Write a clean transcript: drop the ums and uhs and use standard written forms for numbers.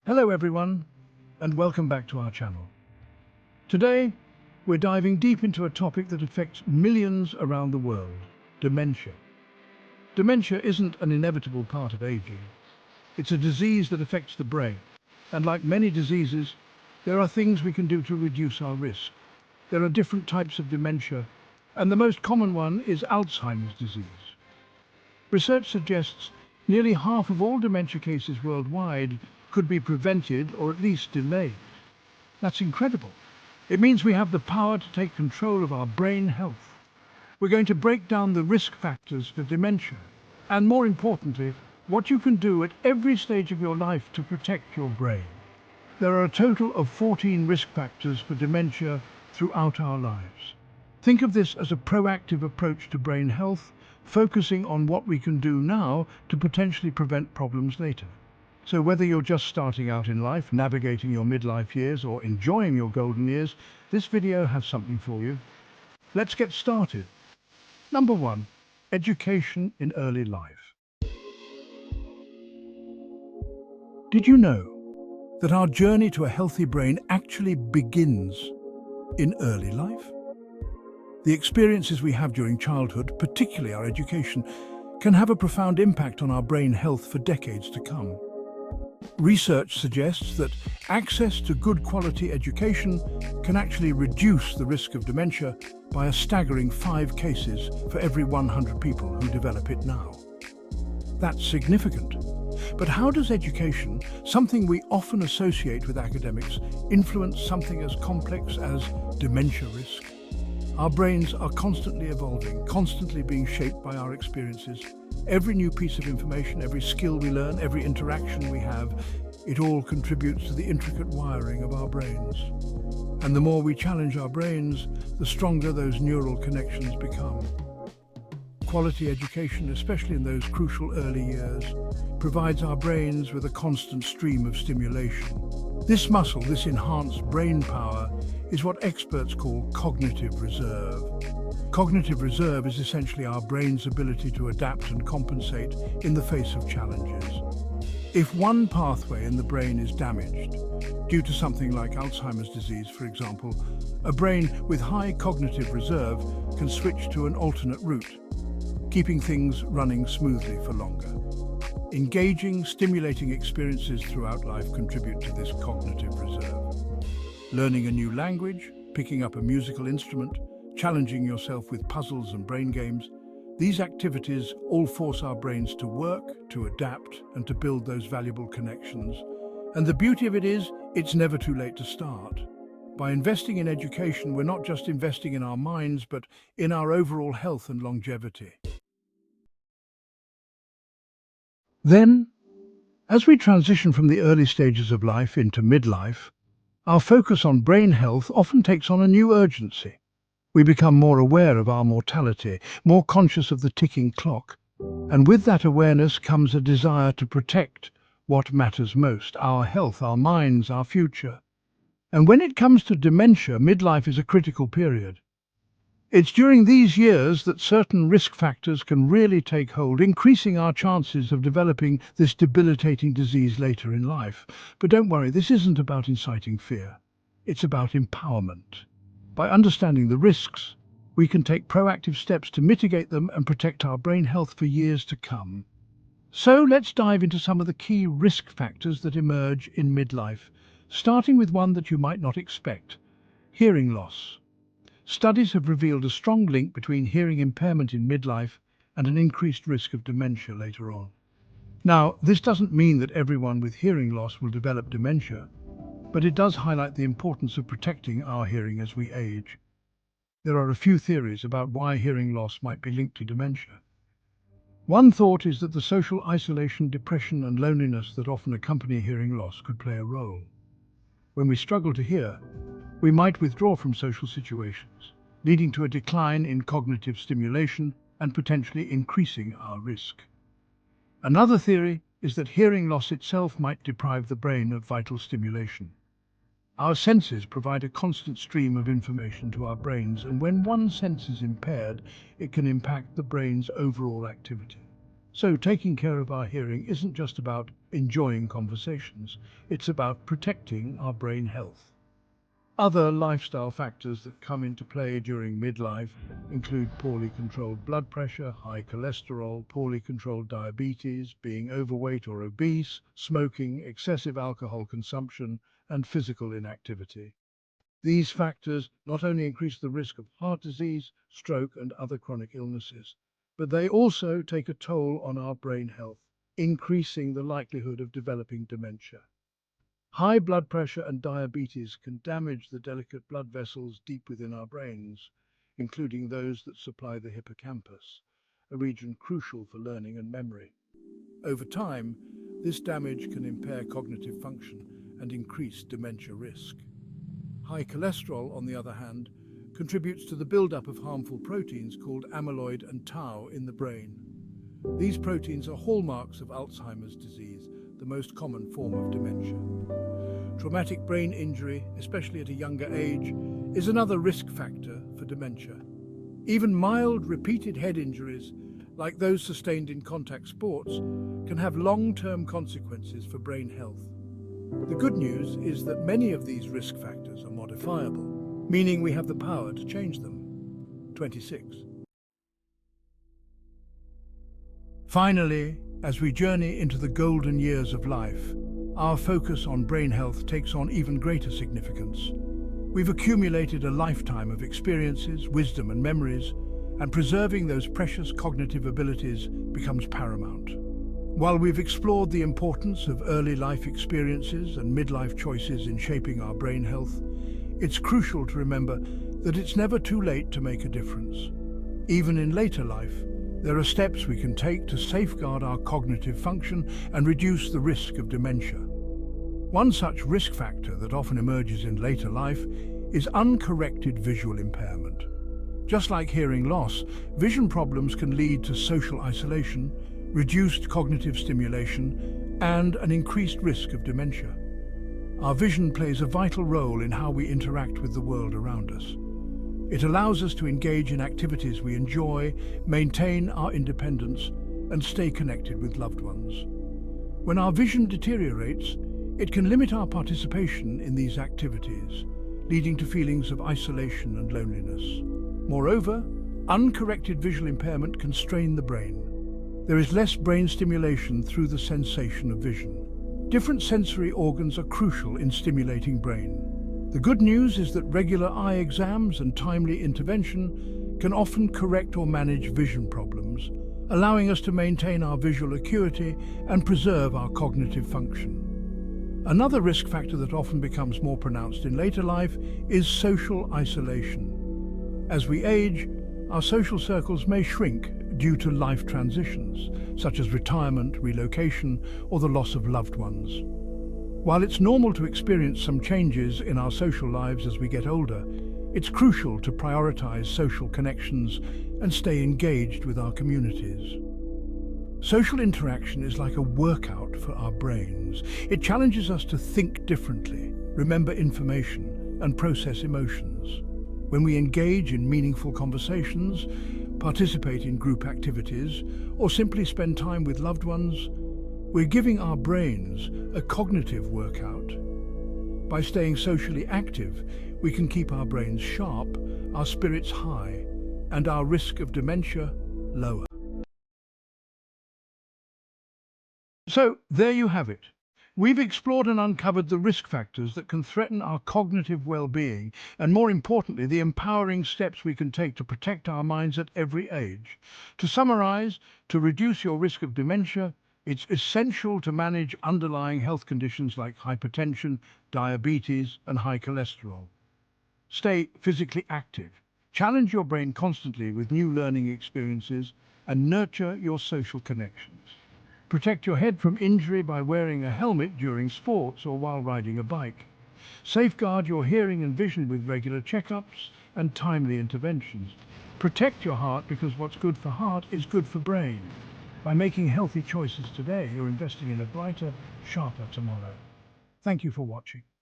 Hello everyone, and welcome back to our channel. Today, we're diving deep into a topic that affects millions around the world, dementia. Dementia isn't an inevitable part of aging. It's a disease that affects the brain. And like many diseases, there are things we can do to reduce our risk. There are different types of dementia, and the most common one is Alzheimer's disease. Research suggests nearly half of all dementia cases worldwide could be prevented or at least delayed. That's incredible. It means we have the power to take control of our brain health. We're going to break down the risk factors for dementia, and more importantly, what you can do at every stage of your life to protect your brain. There are a total of 14 risk factors for dementia throughout our lives. Think of this as a proactive approach to brain health, focusing on what we can do now to potentially prevent problems later. So whether you're just starting out in life, navigating your midlife years, or enjoying your golden years, this video has something for you. Let's get started. Number 1. Education in early life. Did you know that our journey to a healthy brain actually begins in early life? The experiences we have during childhood, particularly our education, can have a profound impact on our brain health for decades to come. Research suggests that access to good quality education can actually reduce the risk of dementia by a staggering 5 cases for every 100 people who develop it now. That's significant. But how does education, something we often associate with academics, influence something as complex as dementia risk? Our brains are constantly evolving, constantly being shaped by our experiences. Every new piece of information, every skill we learn, every interaction we have, it all contributes to the intricate wiring of our brains. And the more we challenge our brains, the stronger those neural connections become. Quality education, especially in those crucial early years, provides our brains with a constant stream of stimulation. This muscle, this enhanced brain power, is what experts call cognitive reserve. Cognitive reserve is essentially our brain's ability to adapt and compensate in the face of challenges. If one pathway in the brain is damaged, due to something like Alzheimer's disease, for example, a brain with high cognitive reserve can switch to an alternate route, keeping things running smoothly for longer. Engaging, stimulating experiences throughout life contribute to this cognitive reserve. Learning a new language, picking up a musical instrument, challenging yourself with puzzles and brain games, these activities all force our brains to work, to adapt, and to build those valuable connections. And the beauty of it is, it's never too late to start. By investing in education, we're not just investing in our minds, but in our overall health and longevity. Then, as we transition from the early stages of life into midlife, our focus on brain health often takes on a new urgency. We become more aware of our mortality, more conscious of the ticking clock. And with that awareness comes a desire to protect what matters most, our health, our minds, our future. And when it comes to dementia, midlife is a critical period. It's during these years that certain risk factors can really take hold, increasing our chances of developing this debilitating disease later in life. But don't worry, this isn't about inciting fear. It's about empowerment. By understanding the risks, we can take proactive steps to mitigate them and protect our brain health for years to come. So let's dive into some of the key risk factors that emerge in midlife, starting with one that you might not expect: hearing loss. Studies have revealed a strong link between hearing impairment in midlife and an increased risk of dementia later on. Now, this doesn't mean that everyone with hearing loss will develop dementia, but it does highlight the importance of protecting our hearing as we age. There are a few theories about why hearing loss might be linked to dementia. One thought is that the social isolation, depression, and loneliness that often accompany hearing loss could play a role. When we struggle to hear, we might withdraw from social situations, leading to a decline in cognitive stimulation and potentially increasing our risk. Another theory is that hearing loss itself might deprive the brain of vital stimulation. Our senses provide a constant stream of information to our brains, and when one sense is impaired, it can impact the brain's overall activity. So taking care of our hearing isn't just about enjoying conversations, it's about protecting our brain health. Other lifestyle factors that come into play during midlife include poorly controlled blood pressure, high cholesterol, poorly controlled diabetes, being overweight or obese, smoking, excessive alcohol consumption, and physical inactivity. These factors not only increase the risk of heart disease, stroke, and other chronic illnesses, but they also take a toll on our brain health, increasing the likelihood of developing dementia. High blood pressure and diabetes can damage the delicate blood vessels deep within our brains, including those that supply the hippocampus, a region crucial for learning and memory. Over time, this damage can impair cognitive function and increase dementia risk. High cholesterol, on the other hand, contributes to the buildup of harmful proteins called amyloid and tau in the brain. These proteins are hallmarks of Alzheimer's disease, the most common form of dementia. Traumatic brain injury, especially at a younger age, is another risk factor for dementia. Even mild, repeated head injuries, like those sustained in contact sports, can have long-term consequences for brain health. The good news is that many of these risk factors are modifiable, meaning we have the power to change them. 26. Finally, as we journey into the golden years of life, our focus on brain health takes on even greater significance. We've accumulated a lifetime of experiences, wisdom, and memories, and preserving those precious cognitive abilities becomes paramount. While we've explored the importance of early life experiences and midlife choices in shaping our brain health, it's crucial to remember that it's never too late to make a difference. Even in later life, there are steps we can take to safeguard our cognitive function and reduce the risk of dementia. One such risk factor that often emerges in later life is uncorrected visual impairment. Just like hearing loss, vision problems can lead to social isolation, reduced cognitive stimulation, and an increased risk of dementia. Our vision plays a vital role in how we interact with the world around us. It allows us to engage in activities we enjoy, maintain our independence, and stay connected with loved ones. When our vision deteriorates, it can limit our participation in these activities, leading to feelings of isolation and loneliness. Moreover, uncorrected visual impairment can strain the brain. There is less brain stimulation through the sensation of vision. Different sensory organs are crucial in stimulating brain. The good news is that regular eye exams and timely intervention can often correct or manage vision problems, allowing us to maintain our visual acuity and preserve our cognitive function. Another risk factor that often becomes more pronounced in later life is social isolation. As we age, our social circles may shrink due to life transitions, such as retirement, relocation, or the loss of loved ones. While it's normal to experience some changes in our social lives as we get older, it's crucial to prioritize social connections and stay engaged with our communities. Social interaction is like a workout for our brains. It challenges us to think differently, remember information, and process emotions. When we engage in meaningful conversations, participate in group activities, or simply spend time with loved ones, we're giving our brains a cognitive workout. By staying socially active, we can keep our brains sharp, our spirits high, and our risk of dementia lower. So, there you have it. We've explored and uncovered the risk factors that can threaten our cognitive well-being, and more importantly, the empowering steps we can take to protect our minds at every age. To summarize, to reduce your risk of dementia, it's essential to manage underlying health conditions like hypertension, diabetes, and high cholesterol. Stay physically active. Challenge your brain constantly with new learning experiences and nurture your social connections. Protect your head from injury by wearing a helmet during sports or while riding a bike. Safeguard your hearing and vision with regular checkups and timely interventions. Protect your heart because what's good for heart is good for brain. By making healthy choices today, you're investing in a brighter, sharper tomorrow. Thank you for watching.